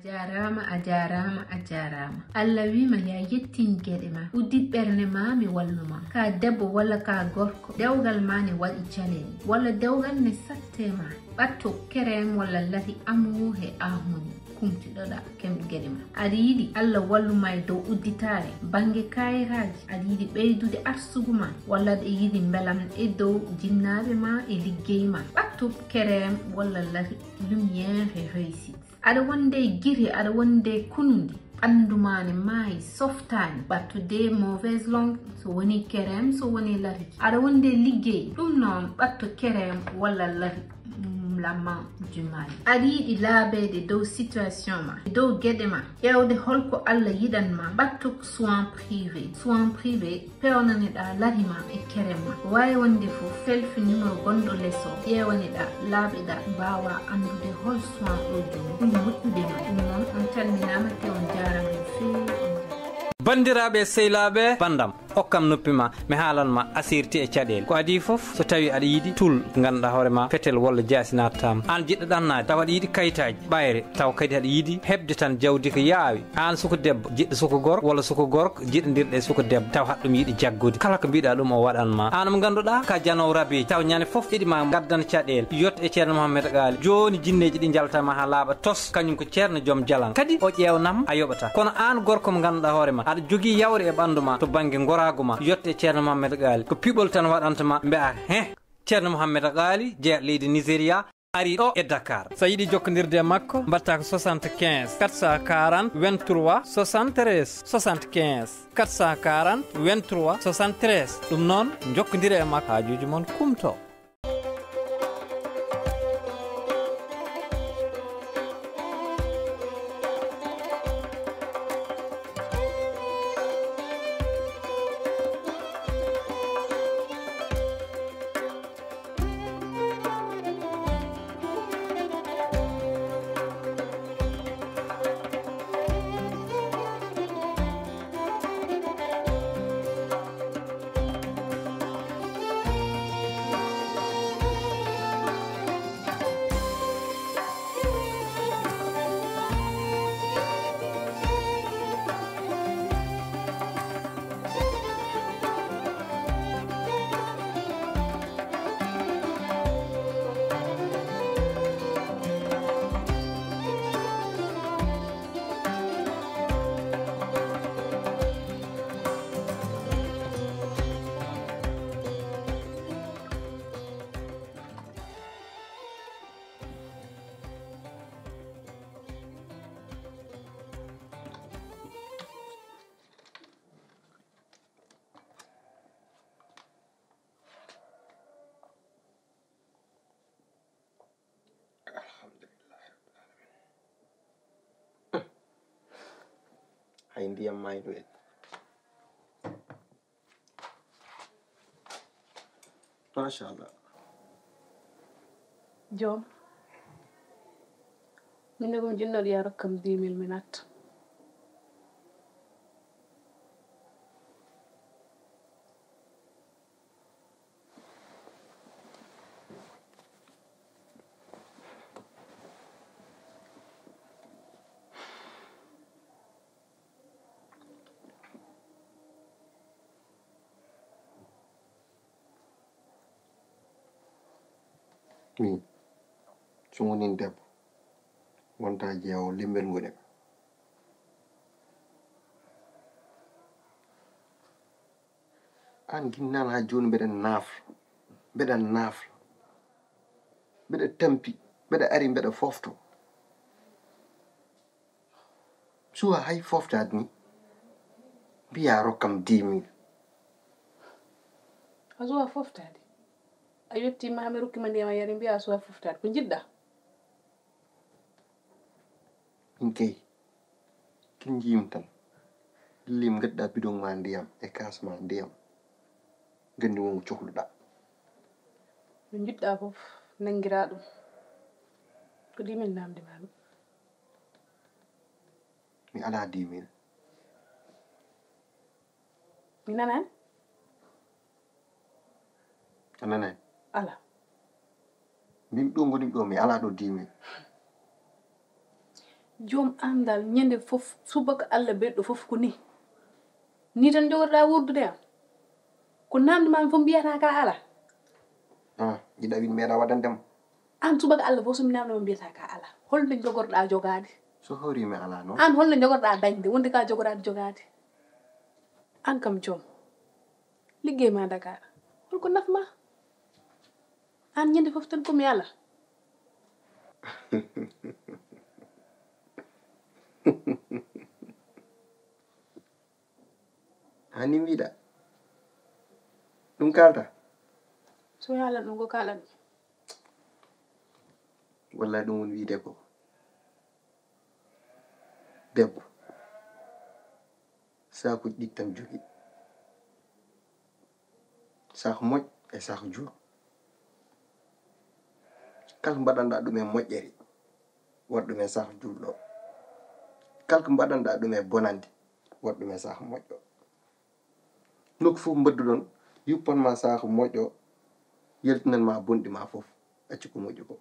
ajarama Allah wima ya yettin gede ma uddit berne ma mi walluma ka debbo walla ka gorko dewgal ma ne wadi challenge walla dewgal ne sattema batto kerem walla lati amu he ahuni kumtiɗoɗa kem gede ma aɗa yiɗi Allah walluma e dow udditare bange kayiraji aɗa yiɗi ɓeydude arsugu ma walla aɗa yiɗi belam e dow jinnaɓe ma e liggey ma ɓattu kerem walla lati lumiére réussite aɗa wonde giri aɗa wonde kunundi ɓandumane maayi softani ɓattude mauvaise langue so woni kerem so woni lati aɗa wonde liggey ɗum noon ɓattu kerem walla lati lamma jumani aɗa yiɗi laabede dow situation ma dow gueɗe ma ƴewde holko Allah yiɗanma ɓattu soin privé pewnaneɗa larima e kerem ma wawi wonde fof selfi numéro gonɗo lesso ƴewaneɗa laaɓeɗa mbawa andude hol soin ɗo joni ɗum moƴƴudema ɗum noon on calminama te on jarama no fewi bandiraɓe sehlaɓe bandam hokkam noppima mi haalanma asirti e caɗele ko adi foof so tawi aɗa yiiɗi tul ganduɗa hoorema fetel walla jaasi nattama an jiɗɗo ɗannade taw aɗa yiiɗi kayitaji ɓayre taw kadi aɗa yiiɗi hebde tan jawdi ko yaawi an suko debbo jiɗɗo suko gorko walla suko gorko jiɗodirɗe suko debbo taw haɗɗum yiiɗi jaggude kala ko mbiɗa ɗum o waɗanma an mo ganduɗa ka janowo rabeji taw ñande foof iɗima gaddana caɗele yotto e ceerno Mouhamed Ghali joni jinneji ɗi jaltama ha laaɓa tos kañum ko ceerno joom jalan kadi o ƴewnam a yoɓata kono an gorko mo ganduɗa hoorema aɗa jogui yawre e ɓanduma to banggue gorago ma yotte ceerno Mouhamed Ghali ko piɓol tan waɗantama mbeya he ceerno Mouhamed Ghali jeeya leydi Nigéria ari ɗo e Dakar sa yiiɗi jokkodirde e makko mbatta ko 75 440 23 73 75 440 23 73 ɗum noon jokkodire e makko hajuji moon kumto hay ndiyam mayɗo en machallah joom min ko jinnoɗo ya rokkam 10 000 mi natta min so wonin debbo wonta jeewo lembel ngol em an ginnan ha joni mbeɗen naafla mbeɗa tampi mbeɗa ari mbeɗa fofto suwa hay foftade ni mbiya rokkam 10 000 a suwa foftade a yettima hami rokkima ndiyam a yari mbiya a suwa foftade ko jiɗɗa min kay kin jiyim tan lim gadda bidon ma ndiyam e kasma ndiyam gandi won cohluɗa no jiɗɗa fof nangira ɗum ko 10 000 namde mami mi ala 10 000 mi nanani a nanani ala min ɗo goni ɗo mi ala ɗo 10 000 jom andal ñende fof subaka Allah beddo fof ko ni tan jogorda wurdude am ko namduma fo mbiyata ka ala jiɗa win meeɗa waɗandema an subaka Allah fof so mi namdoma mbiyata ka ala holde jogorɗa jogade so hawrimi ala noon an holde jogorɗa dañde wonde ka jogorade jogade an kam jom liggey ma Dakar holko nafma an ñande fof tan komi ala hani mbiɗa ɗum kalta so yalan ɗum ko kalan wallahi ɗum woni wiide ko debbo sakuji ɗiɗi tan jogui saku moƴƴo e saku juuɗo kala ko mbaɗanɗa ɗum e moƴƴere waɗ ɗum e saku juuɗo o kala ko mbaɗanɗa ɗum e bonande waɗ ɗum e saku moƴƴo nokku fof mbadduɗon yuppanma saku moƴƴo yaltinanma bonɗi ma fof acci ko moƴƴi ko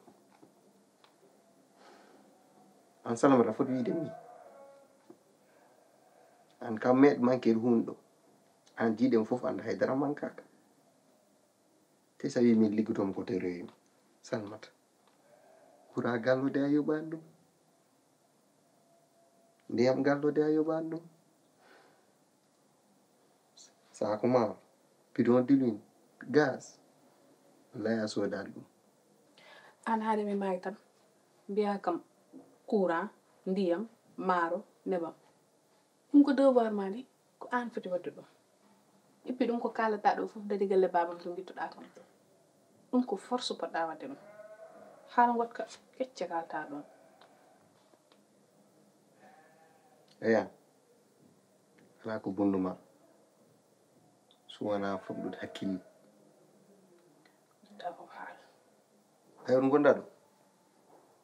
an Salamata foti wiide ni an kam meeɗ manquede hunde ɗo an jiiɗen fof anda haydara mankaka te so wi min liggotomi koto rewimi Salamata ɓuura gallude a yoɓani ɗum ndiyam gallude a yoɓani ɗum saku ma bidon d'huile gaz wallahi a sodani ɗum an haade mi maayi tan mbiya kam courant ndiyam maaro nebam ɗum ko devoir ma ni ko an foti wadde ɗum ippi ɗum ko kalata ɗo fof dadi galle babam to guittuɗa kam ɗum ko force poɗɗa wadde ɗum haala gotka kecce kalta ɗon eyan ala ko bonduma so wona famɗude hakkille da fof haala hayru gonɗa ɗo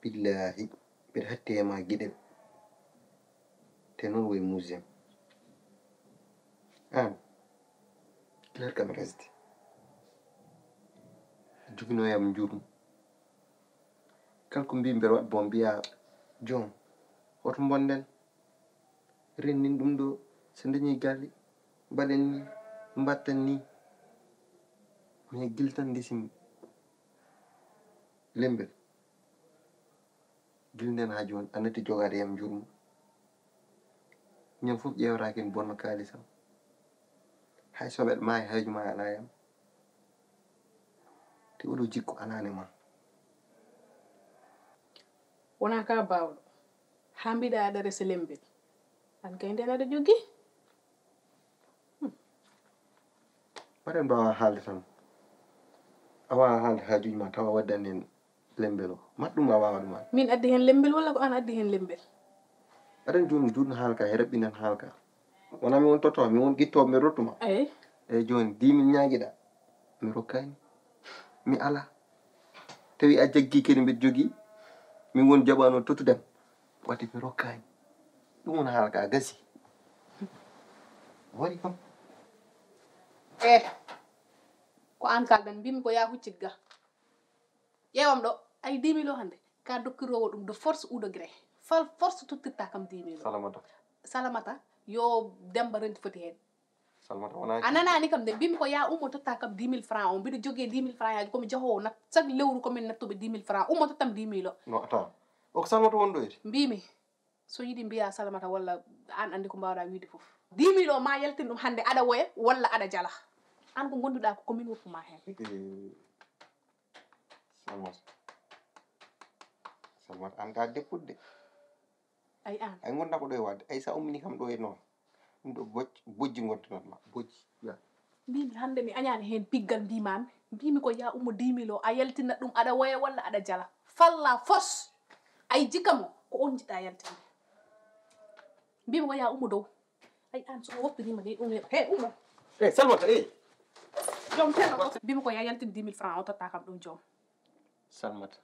billahi mbiɗa hatti e ma guiɗel te noon woye muséum an kilar kam resde joginoyam jurmu kala ko mbimi mbeɗa waɗa bon mbiya joom hoto bonden rennin ɗum ɗo so dañi galle mbaɗen ni mbatten ni mais guila tan ndesimi lembel guila nden ha joni a natti jogade yam jurmu ñam fof ƴewraki en bonno kalisam hay soɓeɗe maayi hayju ma ala yam te oɗo jikku alane ma wona ka bawɗo ha mbiɗa aɗa resa lembel an kay nden aɗa jogui waɗen mbawa haalde tan a wawa haalde hajuji ma tawa waddani en lembel o matɗum a wawa ɗuma min addi hen lembel walla ko an addi hen lembel aɗen joni duɗno haalka e raɓɓinen haalka wona mi won totto mi won guittoɓe mi rottuma eyyi joni 10 000 ñaguiɗa mi rokkani mi ala tawi a jaggi kadi mbiɗa jogui min won jaɓano tottudem wadde mi rokkani ɗum won haalka gasi waɗi kam ko an kalɗan mbimi ko ya huccit ga ƴewam ɗo ay 10 000 o hande ka dokkirowo ɗum de force ou de gré force tottirta kam 10 000 Salamata yo Demba renti foti hen a nanani kam de mbimi ko ya ummo totta kam 10 000 francs o mbiɗa jogui 10 000 francs yaji komi jahowo nat chaque lewru komin nattuɓe 10 000 francs ummo tottam 10 000 o no ata o ko Salamata wonɗo ete mbimi so yiiɗi mbiya Salamata walla an andi ko mbawɗa wiide foof 10 000 o ma yaltin ɗum hande aɗa woya walla aɗa jala an ko gonduɗa ko komin woppuma hen Salamata an ka depudde ay an ay gonda ko ɗo e wadde ay sa ummini kam ɗo e noon ɗum ɗo bojji gontanatma bojji mbimi hande mi añani hen piggal mbimami mbimi ko ya ummo 10 000 o a yaltina ɗum aɗa woya walla aɗa jala falla fos ay jikamo ko on jiɗɗa yaltinde mbimi ko ya ummo dow ay an so woppirima ni ɗum he ummo Salamata joom teno mbimi ko ya yaltin 10 000 francs o totta kam ɗum joom Salamata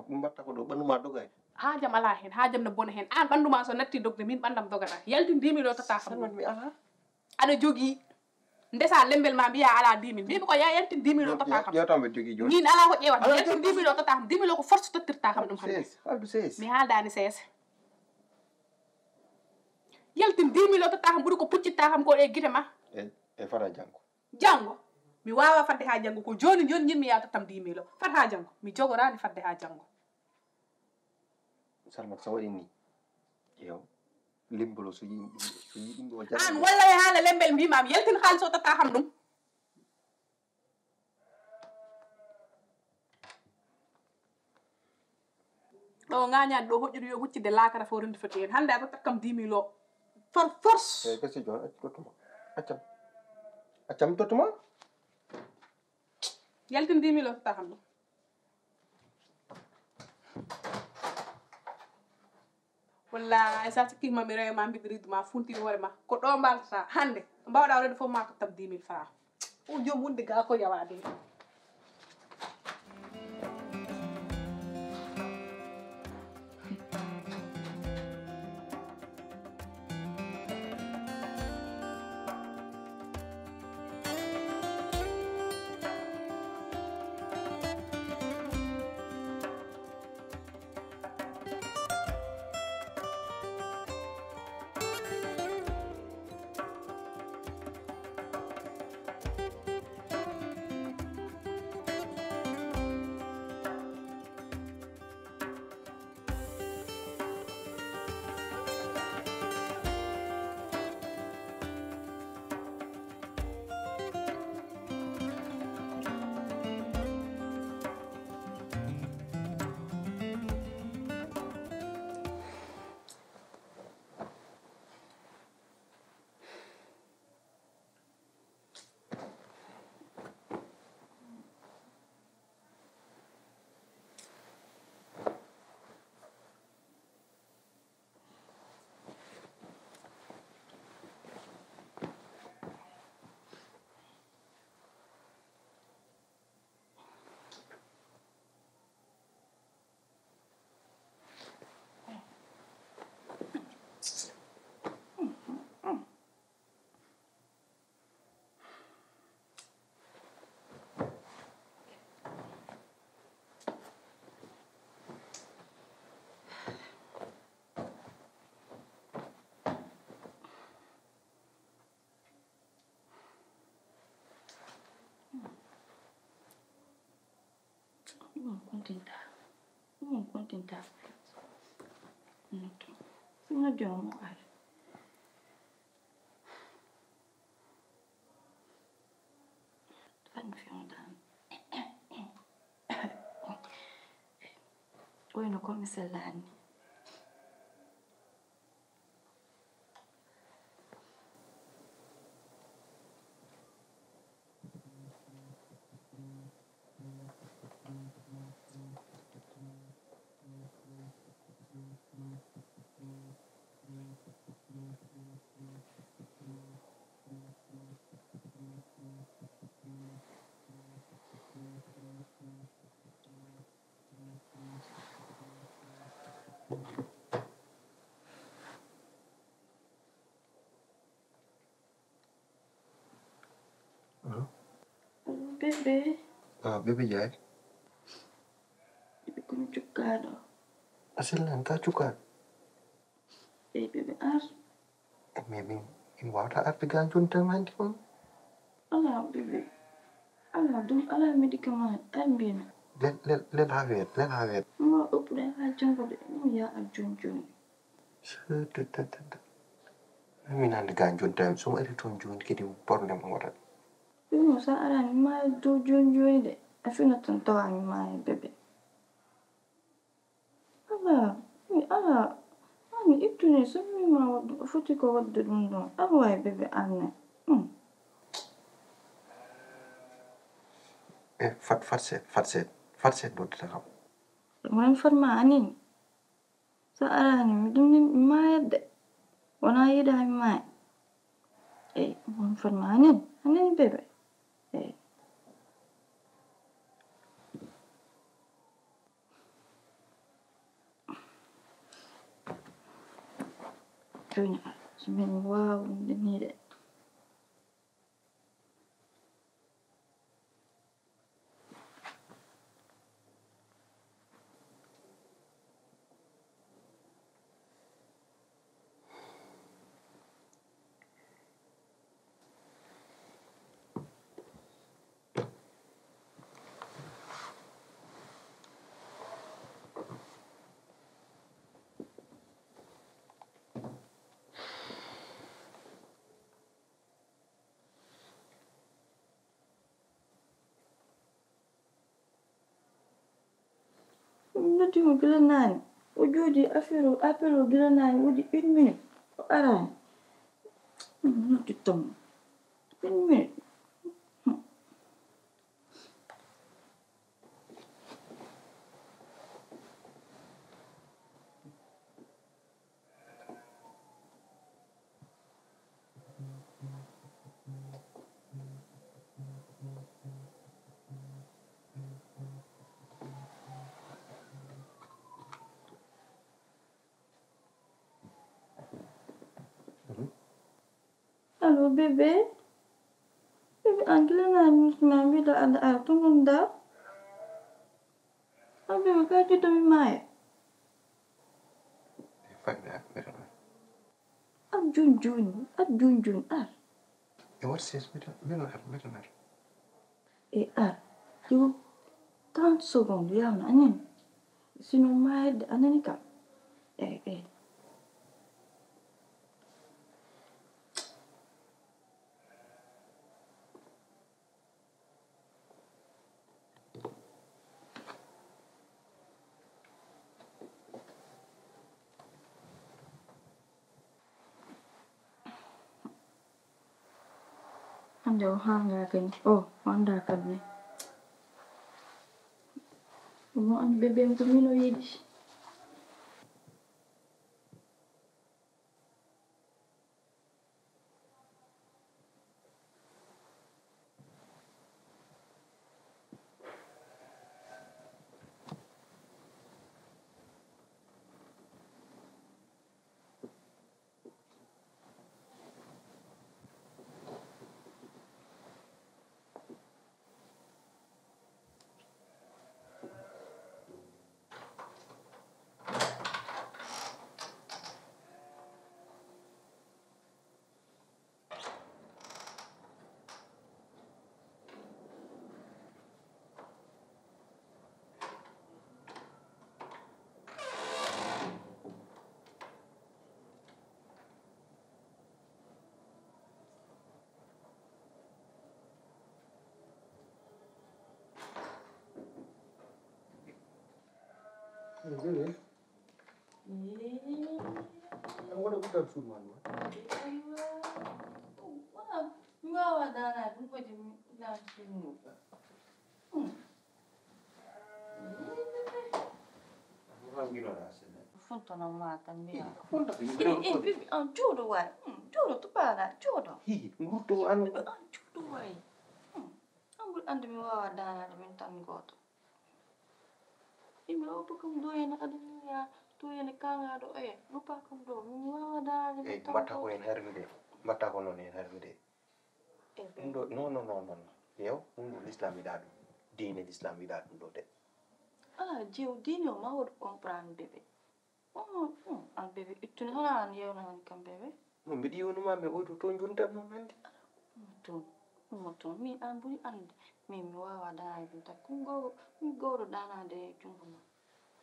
ɗum mbatta ko ɗo ɓanduma dogay haajam ala hen haajam ne bona hen an ɓanduma so natti dogde min ɓandam dogata yaltin 10 000 o totta kam mi ala aɗa jogui ndesa lembel ma mbiya ala 10 000 mbimi ko ya yaltin 10 000 o totta kam ƴewtam ɓe jogui joni min ala ko ƴewata yaltin 10 000 o totta kam 10 000 o ko force tottirta kam ɗum hande haldu sees mi haaldani seese yaltin 10 millions to taxam buri ko pucci taxam ko e gite ma e fara jango mi wawa fadde ha jango ko joni mi yata tam 10 millions fat ha jango mi jogorani fadde ha jango Salma sa waɗi ni yow limbolo so yi ɗum ɗo an walla e haala lembel mbimam yaltin haaliss o to taxam ɗum ɗo ngañani ɗo hoƴƴude yo huccide laakara fo rendi foti hen hande aɗa takkam 10 millions par force e kasi jon tottuma accam tottuma yaltin 10 millions to taxam ɗum wallahi sa sikkima mi rewma mbiɗiriduma funtini hoore ma ko ɗo mbaltata hande mbawɗa rede fof ma tottam 10 000 francs o joom wonde ga ko yawade Non contenta. Non abbiamo male. Fan fiondan. Bueno, come se l'anni. Bébé. Ah, bébé Ndiaye. Bébé comme chukado. Asilan ka cukat. Bébé ar. Maybe in water at the ganjun term Allah bébé. Allah dum Allah medicament ambien. Let have it. Let have it. Mo upre ha jango de ni ya ajunjun. I mean, and the ganjun term so editon jun getting problem water. Bébé sa ara mi ma do junjun de. Afina tonto ami ma bébé. Allah. Ami itu ne so mi ma futi ko wadde dum don. Aba bébé anne. Fatset do ta. Man farma anin. Sa ara ni mi dum ni ma yadde. Wana yida mi ma. Man farma anin. Anin bébé. Join us. Men wow, the need it. Sorti mo gila nani. Ujudi afiro apelo gila nani wudi 1 minute. Arani. Not tom. 1 minute. Halo bebe. Bebe anggila nani mami da ada tungunda. Abi maka kita mai. Fagda better. Junjun. What says better? You 30 secondes ya nani. Sino mai da anani ka. Ando hanga kan. Oh, manda kan ni. Mo an bebe ang tumino yidis. Really? I'm gonna put up food, man. Ngawa dana kun ko jimi la sinu. Fonto na mata mia. Fonto bibi an jodo wa. Jodo to para, jodo. Hi, nguto an Jodo wa. Ambul ande mi wawa dana min tan goto. Imi opo kam do ena kadanya to ena kanga do lupa kam do mi wawa dana min tan. Mata ko en hermide. Mata ko non en hermide. No. Yow ndu l'islam ida dum. Diine l'islam ida dum do de. Jew diine o ma wod comprendre bébé. An bébé itun hala an yew na kam bébé. No mbidi wonu ma me odo to junta no mendi. Moto mi an buri ande mi wawa dana min tan kungo mi goro dana de jumbo.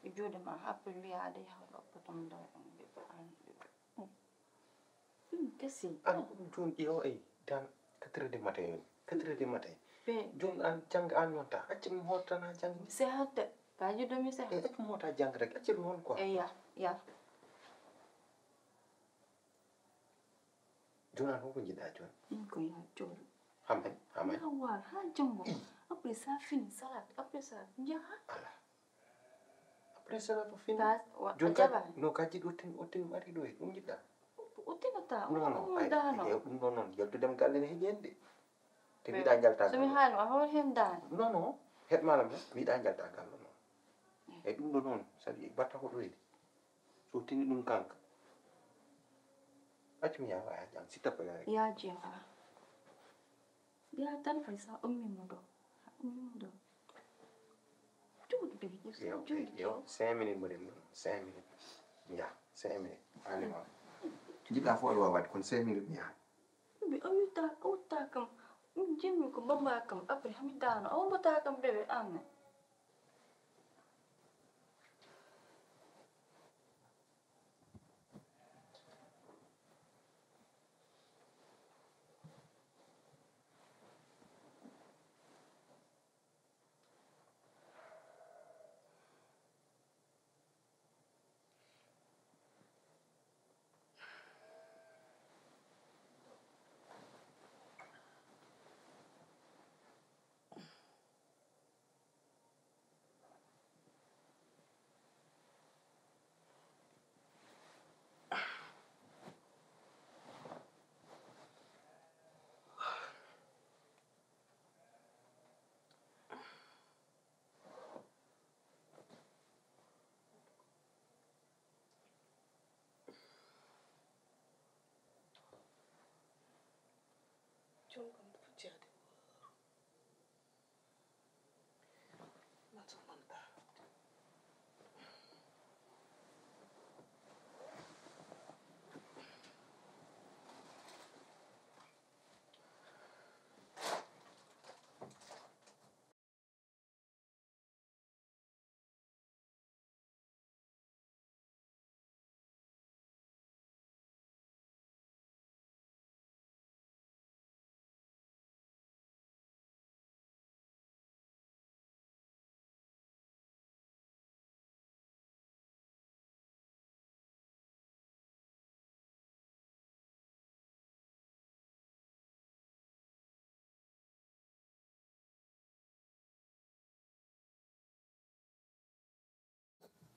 E jode ma happel wi ade hawlo potom do bébé an bébé. Kasi An jun yow dan 4 du matin. 4 du matin. Jun an jang an wonta. Acci mo hotana jang. Se hatte ka judo mi se. Acci mo hota jang rek. Acci non quoi. Ya. Jun an ko jida jun. Ko ya jod. Hamay. Wa ha jumbo. Après ça fini salade. Après ça nja ha. Après ça to fini. Jun ka no ka jid otin mari do e jida. Utinata. No. Ay non. Yaltu dem galle ne hejende. Te mi da jalta. So mi haano a hol hen dan. No. Het malam mi da jalta gallo non. E dum do non sabi batta ko do e. So tini dum kanka. Acci mi yawa jang sita pa rek. Ya jewa. Ya tan fa sa ummi mo do. Jod bébé. Yo 5 minutes mo dem 5 minutes. Ya 5 minutes. Allez ma. Jida fo wa wat kon 5 minutes ya. Bébé uta kam. Jimmi ko bamba kam après hamidano aw mata kam bébé anne.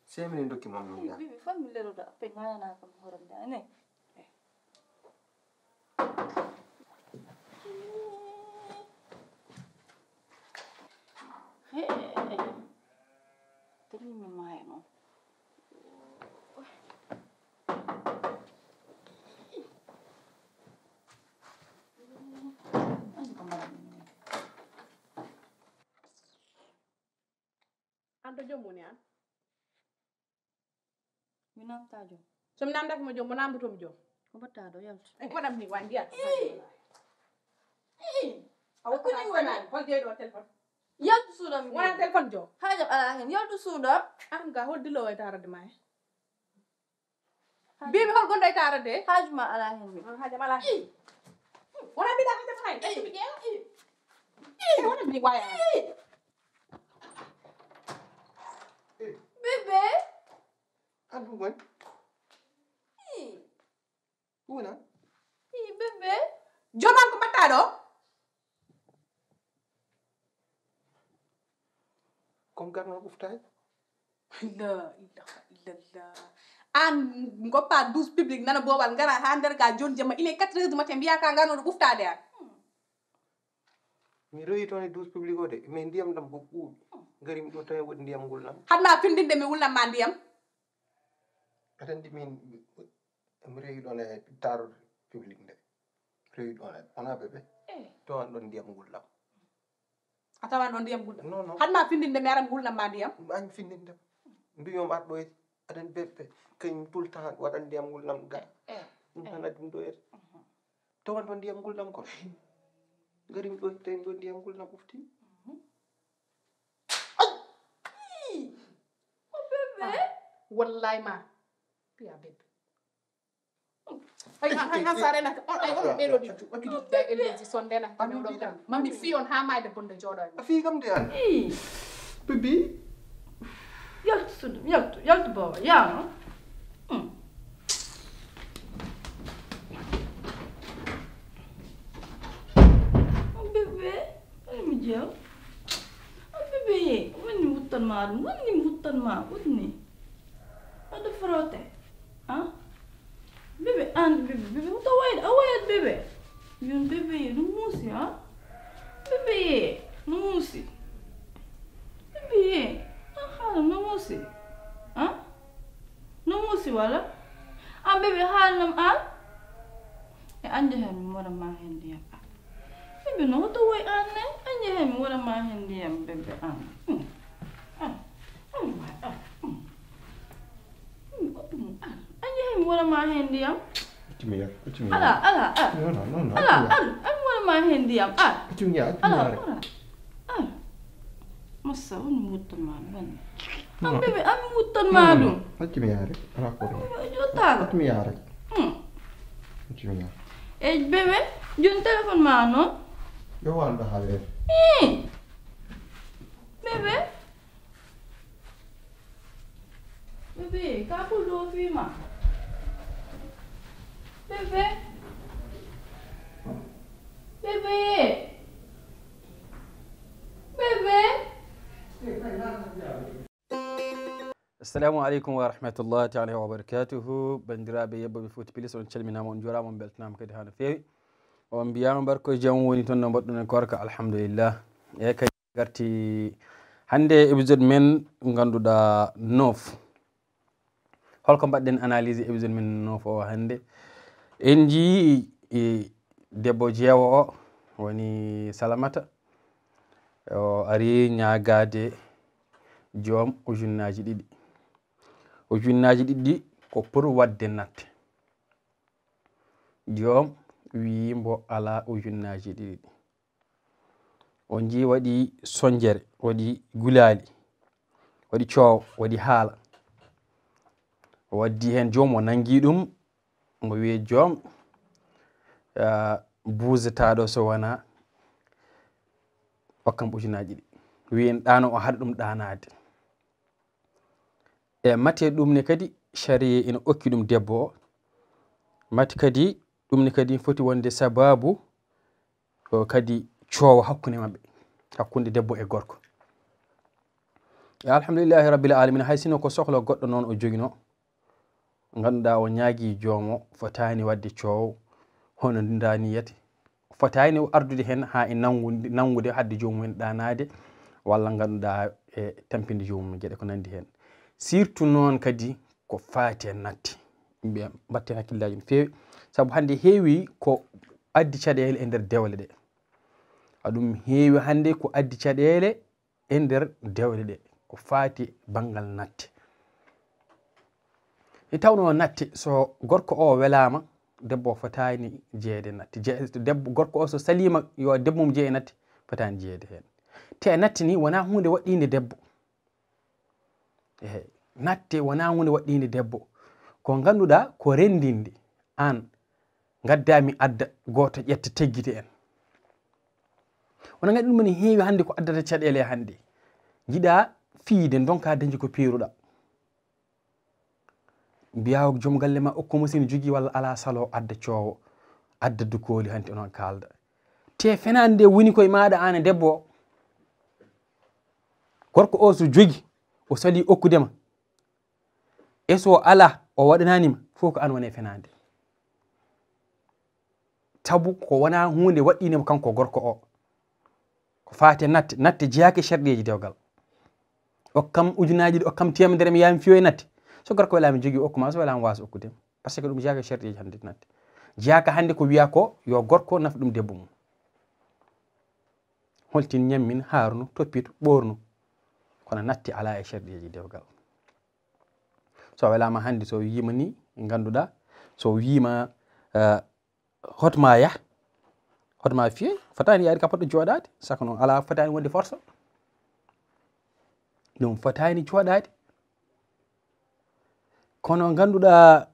Semini ndokki mam mi da. Bibi fammi lero da pe ngana kam horam da ne. Tadi mi mai no. Ando jomoni an. Minam tajo. Som nam dak mo jom nam butom jom. Ko batta do yalt. Ay ko dam ni wan dia. Aw Aku ni wana. Hol de do telephone. Yalt sudam. Wana telephone jo. Hajab ala hen yalt sudam. Am ga hol dilo way tara de may. Bibi hol gonday tara de. Hajma ala hen bi. Haja mala. Wana bi da haja fay. Wana bi waya. Bebe. Adu wan. Una. Bebe. Joman ko batta do. Kom garna uftay. La ilaha illallah. An ngopa douche public nana bobal ngara ha nder ga jon jama il est 4h du matin biya ka ngano do uftade an. Mi rewi toon e douche public o de mais ndiyam dam ko ɓuuɓi garim ɗo tawi woɗi ndiyam ngol nam Hadma findinde mi wulnam ma ndiyam. aɗa andi min mi rewi ɗon e tarode public nde rewi ɗon e wona ɓeɓe towan ɗon ndiyam ngol nam Atawan ɗon ndiyam gulɗam. non non Hadma findinde mi aram wulnam ma ndiyam. añ findindem mbiyom arɗo e aɗa andi ɓeɓe kañum tout le temps waɗan ndiyam ngol nam ga ɗum tan addi ɗum ɗo ete towan ɗon ndiyam ngol nam kon garim ɗo tawi ɗo ndiyam ngol nam ɓufti Wallahi ma. Piya bebe. Ay sare na ay on ɓeɗo di wakidi da elezi sondena mami fi on ha mayde bonde joɗo a fii kam de an bibi Yalt sudam. Yalt baba. Ya no. Bebe. Ani jel. Bebe. Wani mutan ma. Wani. Ada frote. Ah? Bebe, bebe, uta wait, bebe. Yun bebe, no musi, ha? Bebe, no musi. Bebe, no musi. Ha? No musi wala? Bebe, nam anje hen mora ma hen dia. Bebe, no uta wait ane, anje hen mora ma hen dia, bebe Wala ma hendiam. Ala. No. Wala ma hendiam. Ala. Masa un mutan ma ban. Bebe am mutan ma dum. Fatimi yare ala ko Jota. Fatimi yare Fatimi yare Bebe, jun telephone ma no. yo wanda haale Bebe, ka ko do fi ma. Bebe. assalamu aleykum wa rahmatullahi taala wa barakatuhu bandiraɓe yebboɓe foti pilis on calminama on jurama on beltanama kadi ha no fewi on mbiyama barko jaam woni toon no mbaɗɗon e korka alhamdulillah eyyi kadi garti hande épisode men ganduɗa 9 holko mbaɗɗen analyse épisode men 9 o hande en jii debbo jeewo o woni Salamata o ari ñagade joom ujunnaji ɗiɗi. Ujunnaji ɗiɗi ko pour wadde natte. Joom wi mbo ala ujunnaji ɗiɗi. On ji waɗi sonjere, waɗi gulali, waɗi coow, waɗi haala. Waddi hen joom o nangi ɗum mo wi joom buusataɗo so wona hokkam ujunnaji ɗiɗi. Wi en ɗano o haɗa ɗum ɗanade. E mate ɗum ne kadi sharia ina okki ɗum debbo o. Mate kadi ɗum ne kadi foti wonde sababu kadi coowa hakkunde mabɓe, hakkunde debbo e gorko. Alhamdulillahi rabbil alamin, hay sino ko sohla goɗɗo noon o jogino ganduɗa o ñaagui joomo fotani wadde coow hono daniyete, fotani ardude hen ha e nangude hadde joomumen ɗanade walla ganduɗa e tampinde joomum gueɗe ko nandi hen. Surtout noon kadi ko faati e natti, yimɓe mbatte hakkillaji no fewi, saabu hande heewi ko addi caɗele e nder dewle ɗe. Aɗum heewi hande ko addi caɗele e nder dewle ɗe ko faati banggal natte. E tawno natte so gorko o welama debbo fotani jeeyede natte. Debbo gorko o so salima yo debbo mum jeeye natte fotani jeeyede hen. Te natte ni wona hunde waɗɗinde debbo. Natte wona hunde waɗɗinde debbo, ko ganduɗa ko rendinde an gaddami adda goto ƴetta teggite en. Wona gandi ɗum ne heewi hande ko addata caɗele hande. Jiɗa fiide donka dañi ko piruɗa. Mbiya joom galle ma okko musini jogui walla ala salo adda coowo, adda dukoli hanti onon kalda. Te fenande nde woni koye maɗa an debbo. Gorko o so jogi o sali okkudema, e so ala o waɗananima fof ko an woni fenade. Tabu ko wona hunde waɗɗinemo kanko gorko o. Ko faate natte, natte jeeyaka sharɗeji dewgal. Okkam ujunnaji ɗi, okkam temedere mi yami fiyoye natte. So gorko welami jogui okkuma, so welama wasa okkudema. Par ce que ɗum jeeyaka sharɗeji hande natte. Jeeyaka hande ko wiya ko yo gorko nafa ɗum debbo mum. Holtin ñammin harnu toppito ɓornu. Kono natte ala e sharɗeji dewgal. So welama hande so wima ni ganduɗa so wima hotma yah, hotma fiye, fotani yaade ka poɗɗo joɗade, saka noon ala fotani wonde force. Ɗum fotani joɗade. Kono ganduɗa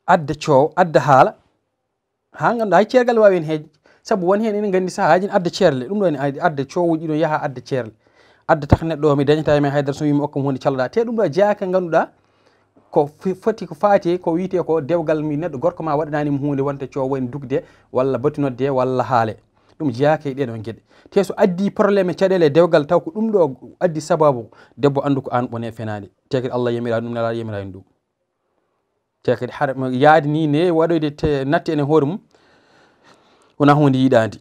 adda coow, adda haala, ha ganduɗa hay ceergal wawi hen heeje. Saabu won hen enen gandi sahaji adda ceerle, ɗum ɗo ne adda coowuji ɗo yaaha adda ceerle. Adda tak neɗɗo mi dañata men haydara so wimi okkam hunde calloɗa. Te ɗum ɗo jeeyaka ganduɗa ko foti ko faati ko wiite ko dewgal mi neɗɗo gorko ma waɗananimo hunde wonta coow woni dugde walla batunodde walla haale. Ɗum jeeyaka e ɗeɗon gueɗe. Te so addi probléme caɗele dewgal taw ko ɗum ɗo addi sababu debbo andu ko an woni fenade. Te kadi Allah yamira ɗum nela yamira en ɗum. Te kadi haɗa yaadi ni ne waɗoyde natte ene hoore mum wona hunde yiɗade.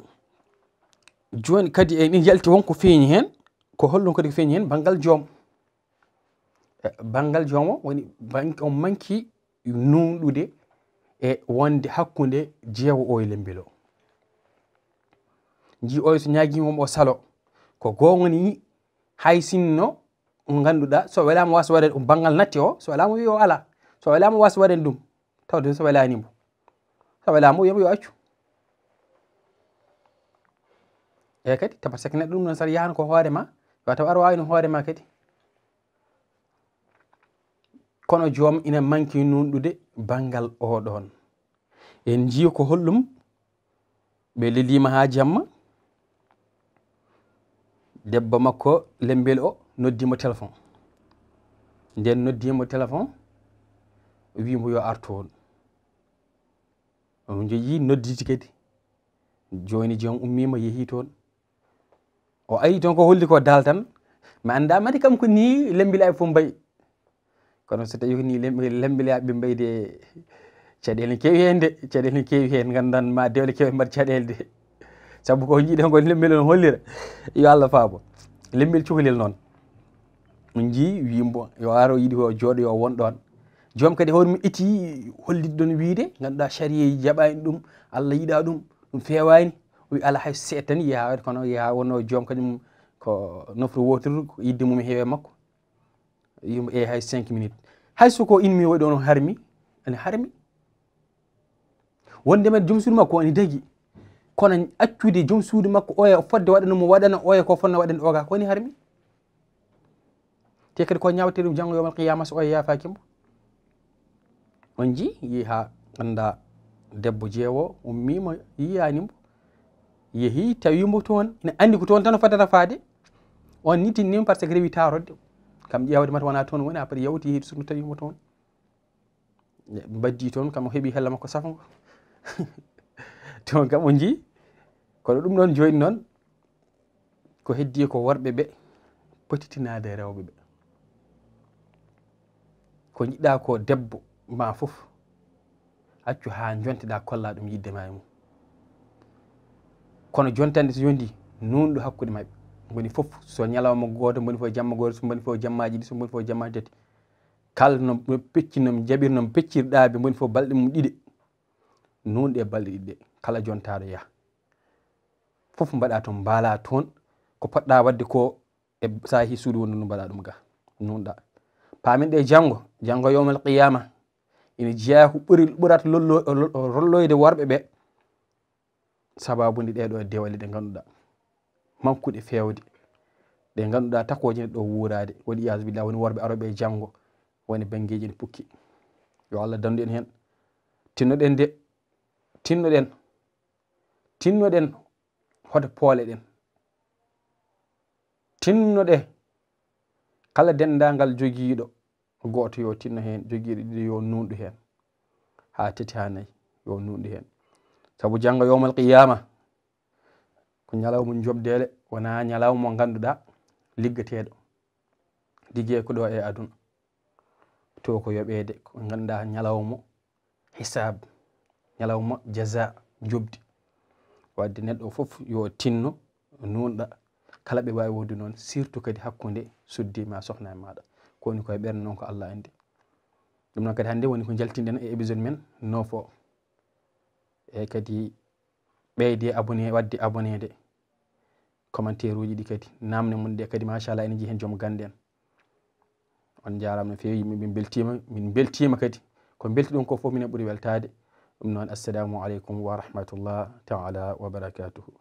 Joni kadi en yalti wonko feeñi hen, ko hollum kadi ko feeñi hen banggal joom. Banggal joom woni on manki nunɗude e wonde hakkunde jeewo o e lembelo. Ji oy so ñaguimo o salo ko gowoni hay sinno ganduɗa so welama wasa waɗen ɗum banggal natte o, so welama wi o ala, so welama wasa waɗen ɗum tawde so welanimo, so welama wiyamo yo accu. E kadi te par ce que neɗɗo ɗum ɗon saɗa yahana ko hoorema yo taw aɗa wawi no hoorema kadi. Kono joom ina manki nunɗude banggal oɗon. En jii ko hollum ɓe lelima ha jamma, debbo makko lembel o noddimo téléphone. Nden noddimo téléphone wimo yo ar toon. On joyi nodditi kadi. Joni joom ummima yeehi toon. O ayi toon ko holli ko dal tan mi anda mati kam ko ni lembila e fof mbayi. Kono so tawi ko ni lembilaɓe mbayde caɗele kewi hen de, caɗele kewi hen gandan ma dewle kewi mbaɗ caɗele de. Saabu ko jiiɗen ko lembel on hollira yo Allah faabo. Lembel cukalel noon min jii wimbo yo aro yiɗi ko jooɗo yo won ɗon. Joom kadi hoore mum iti hollide ɗon wiide ganduɗa sharia jaɓani ɗum, Allah yiɗa ɗum ɗum fewani o wi ala hay seeɗa tan yaha waɗi kono yaha wonno joom kañum ko nofru wotoru ko yidde mum heewe makko yimo hay 5 minutes hay soko inmi waɗi on harmi ani harmi wonde men joom suudu makko ani dagi kono accude joom suudu makko oya fodde waɗanamo waɗana oya ko fonna waɗan oga koni harmi te kadi ko ñawte ɗum janggo yomal qiyama so oya yafakimo on ji yi ha anda debbo jeewo ummima yiyanimo yeehi tawimo toon ina andi ko toon tan o fadata faade on nitinnima par ce que rewi tarodde kam ƴewde mata wona toon woni après yawti yeehi so tawimo toon baddi toon kam o heeɓi hella makko safango toon kam on ji kono ɗum ɗon joni noon ko heddi ko worɓe ɓe potitinade rewɓe ɓe ko jiɗɗa ko debbo ma fof accu ha jonteɗa kolla ɗum yidde ma e mum kono jontande so jondi nunɗo hakkude mabɓe woni fof so ñalawma goto boni fof jamma goto so boni fof jammaji ɗi so boni fof jammaji tati kala no peccinom jaɓirnom peccirɗaɓe boni fof balɗe mum ɗiɗi nunɗe balɗe ɗiɗɗe kala jontaɗo yaha fof mbaɗa toon mbaala toon ko poɗɗa wadde ko e sahi suudu wondu ndu mbaɗa ɗum ga nunɗa pamin ɗe janggo yawmal qiyama ina jeeya ko ɓurata rolloyde worɓe ɓe sababude ɗeɗo dewale ɗe ganduɗa mankuɗe fewde ɗe ganduɗa takoje ɗo wurade waɗi iyadu billah woni worɓe aroɓe janggo woni banggueji ɗi pukki yo Allah dandu en hen tinnoɗen de tinnoɗen hoto poole ɗen tinnoɗe kala dendagal joguiɗo goto yo tinno hen joguiɗo ɗiɗo yo nunɗu hen ha tati ha nayyi yo nunɗu hen saabu janggo yawmal qiyama ko ñalawma jobdele wona ñalawma mo ganduɗa liggateɗo ligguey ko ɗo e aduna to ko yoɓede ko ganduɗa ñalawma hisab ñalawma jaza jobdi wadde neɗɗo foof yo tinno nunɗa kala ɓe wawi wonde noon surtout kadi hakkude suddima sohna e maɗa kowoni koye ɓerde noon ko Allah andi ɗum noon kadi hannde woni ko jaltinɗen e épisode men nofo e kadi ɓeyde abonné wadde abonné de commentaire uji ɗi kadi namne mun ɗe kadi machallah ene jii hen joom gande en on jarama no fewi yimɓe min beltima kadi ko belti ɗum ko foof minen ɓuuri weltade ɗum noon assalamu aleykum wa rahmatullah taala wa barakatuhu